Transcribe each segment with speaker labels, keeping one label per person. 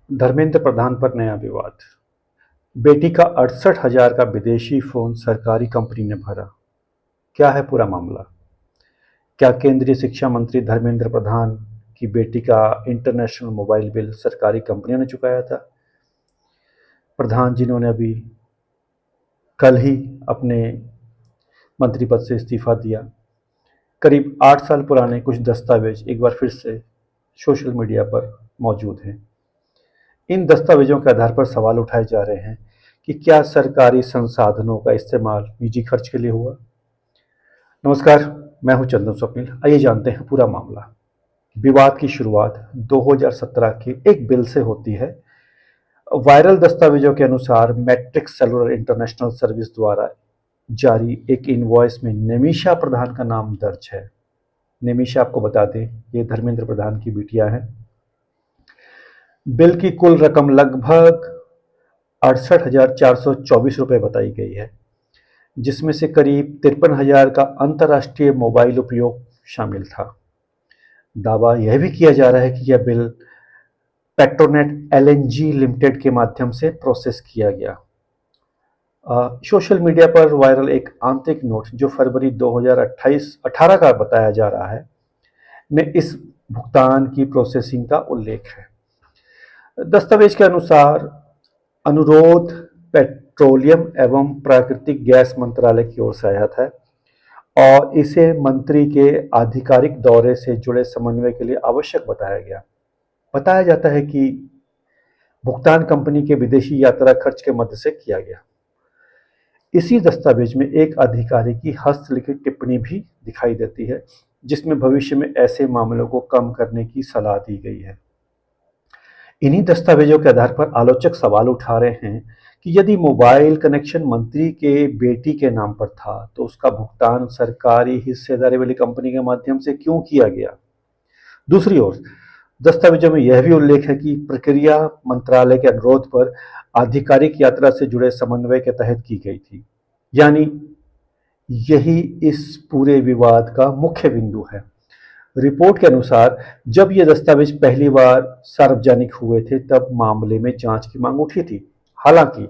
Speaker 1: धर्मेंद्र प्रधान पर नया विवाद। बेटी का 68,000 का विदेशी फोन सरकारी कंपनी ने भरा। क्या है पूरा मामला? क्या केंद्रीय शिक्षा मंत्री धर्मेंद्र प्रधान की बेटी का इंटरनेशनल मोबाइल बिल सरकारी कंपनियों ने चुकाया था? प्रधान जिन्होंने अभी कल ही अपने मंत्री पद से इस्तीफा दिया, करीब 8 साल पुराने कुछ दस्तावेज एक बार फिर से सोशल मीडिया पर मौजूद हैं। इन दस्तावेजों के आधार पर सवाल उठाए जा रहे हैं कि क्या सरकारी संसाधनों का इस्तेमाल निजी खर्च के लिए हुआ। नमस्कार, मैं हूं चंदन स्वप्निल। आइए जानते हैं पूरा मामला। विवाद की शुरुआत 2017 के एक बिल से होती है। वायरल दस्तावेजों के अनुसार मैट्रिक्स सेलुलर इंटरनेशनल सर्विस द्वारा जारी एक इनवॉइस में निमिषा प्रधान का नाम दर्ज है। निमिषा, आपको बता दें, ये धर्मेंद्र प्रधान की बिटिया है। बिल की कुल रकम लगभग 68,424 रुपये बताई गई है, जिसमें से करीब 53,000 का अंतर्राष्ट्रीय मोबाइल उपयोग शामिल था। दावा यह भी किया जा रहा है कि यह बिल पेट्रोनेट एलएनजी लिमिटेड के माध्यम से प्रोसेस किया गया। सोशल मीडिया पर वायरल एक आंतरिक नोट जो फरवरी 2018 का बताया जा रहा है, में इस भुगतान की प्रोसेसिंग का उल्लेख है। दस्तावेज के अनुसार अनुरोध पेट्रोलियम एवं प्राकृतिक गैस मंत्रालय की ओर से आया था और इसे मंत्री के आधिकारिक दौरे से जुड़े समन्वय के लिए आवश्यक बताया गया। बताया जाता है कि भुगतान कंपनी के विदेशी यात्रा खर्च के मद से किया गया। इसी दस्तावेज में एक अधिकारी की हस्तलिखित टिप्पणी भी दिखाई देती है, जिसमें भविष्य में ऐसे मामलों को कम करने की सलाह दी गई है। इन्हीं दस्तावेजों के आधार पर आलोचक सवाल उठा रहे हैं कि यदि मोबाइल कनेक्शन मंत्री के बेटी के नाम पर था, तो उसका भुगतान सरकारी हिस्सेदारी वाली कंपनी के माध्यम से क्यों किया गया। दूसरी ओर दस्तावेजों में यह भी उल्लेख है कि प्रक्रिया मंत्रालय के अनुरोध पर आधिकारिक यात्रा से जुड़े समन्वय के तहत की गई थी। यानी यही इस पूरे विवाद का मुख्य बिंदु है। रिपोर्ट के अनुसार जब ये दस्तावेज पहली बार सार्वजनिक हुए थे, तब मामले में जांच की मांग उठी थी। हालांकि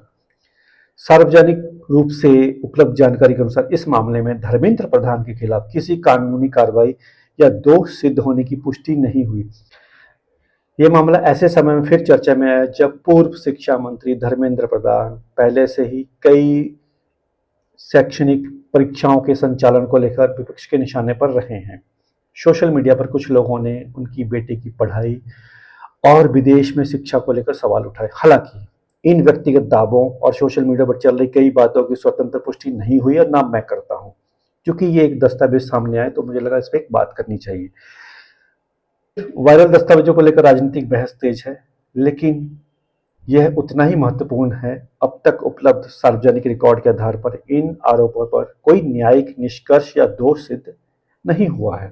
Speaker 1: सार्वजनिक रूप से उपलब्ध जानकारी के अनुसार इस मामले में धर्मेंद्र प्रधान के खिलाफ किसी कानूनी कार्रवाई या दोष सिद्ध होने की पुष्टि नहीं हुई। यह मामला ऐसे समय में फिर चर्चा में आया जब पूर्व शिक्षा मंत्री धर्मेंद्र प्रधान पहले से ही कई शैक्षणिक परीक्षाओं के संचालन को लेकर विपक्ष के निशाने पर रहे हैं। सोशल मीडिया पर कुछ लोगों ने उनकी बेटी की पढ़ाई और विदेश में शिक्षा को लेकर सवाल उठाए। हालांकि इन व्यक्तिगत दावों और सोशल मीडिया पर चल रही कई बातों की स्वतंत्र पुष्टि नहीं हुई और ना मैं करता हूं। क्योंकि ये एक दस्तावेज सामने आए तो मुझे लगा इस पर एक बात करनी चाहिए। वायरल दस्तावेजों को लेकर राजनीतिक बहस तेज है, लेकिन यह उतना ही महत्वपूर्ण है। अब तक उपलब्ध सार्वजनिक रिकॉर्ड के आधार पर इन आरोपों पर कोई न्यायिक निष्कर्ष या दोष सिद्ध नहीं हुआ है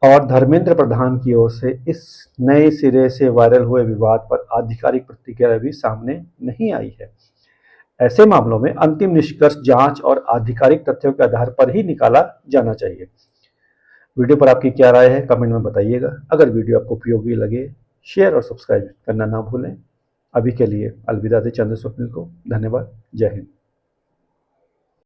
Speaker 1: और धर्मेंद्र प्रधान की ओर से इस नए सिरे से वायरल हुए विवाद पर आधिकारिक प्रतिक्रिया भी सामने नहीं आई है। ऐसे मामलों में अंतिम निष्कर्ष जांच और आधिकारिक तथ्यों के आधार पर ही निकाला जाना चाहिए। वीडियो पर आपकी क्या राय है, कमेंट में बताइएगा। अगर वीडियो आपको उपयोगी लगे, शेयर और सब्सक्राइब करना ना भूलें। अभी के लिए अलविदा दे चंद्र स्वप्निल को। धन्यवाद। जय हिंद।